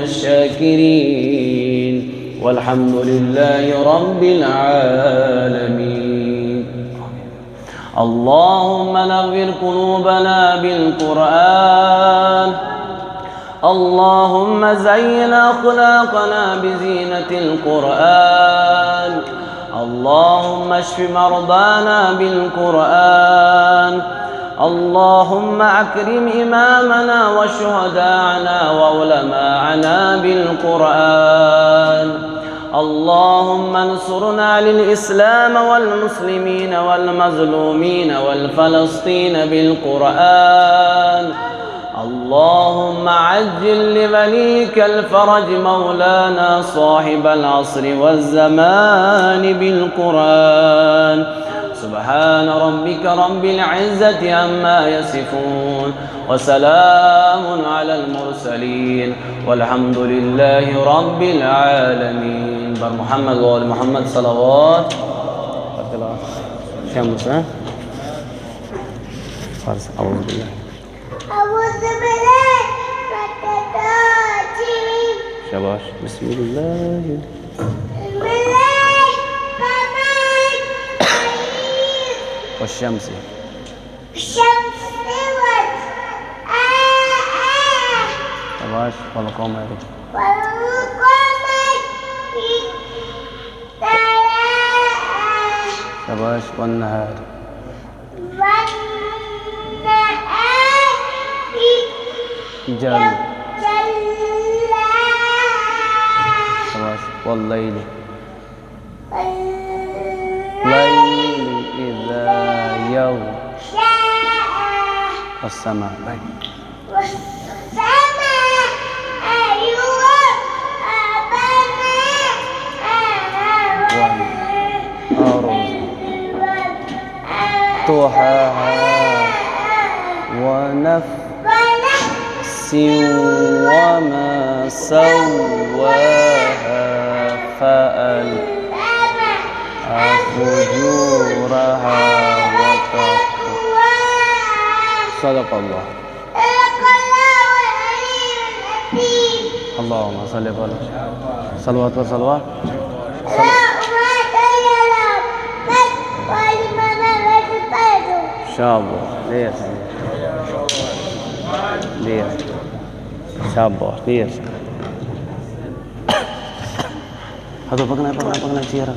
والشاكرين والحمد لله رب العالمين. اللهم نغفر قلوبنا بالقرآن. اللهم زين أخلاقنا بزينة القرآن. اللهم اشف مرضانا بالقرآن. اللهم أكرم إمامنا وشهداءنا وعلماءنا بالقرآن. اللهم انصرنا للإسلام والمسلمين والمظلومين والفلسطين بالقرآن. اللهم عجل لوليك الفرج مولانا صاحب العصر والزمان بالقرآن. سبحان ربك رب العزة عما يصفون وسلام على المرسلين والحمد لله رب العالمين. بر محمد وآل محمد صلوات. شمس فارس. أعوذ بالله شباش. بسم الله والشمس شباش والقمر شباش والنهار جل شباش والليل إذا يغشى والسماء طحاها ونفس وما سواها فألهمها فجورها وتقواها. صدق الله. اللهم صل على صلوات وصلوات. شابه ليش شابه ليش هذا بقنا تيرا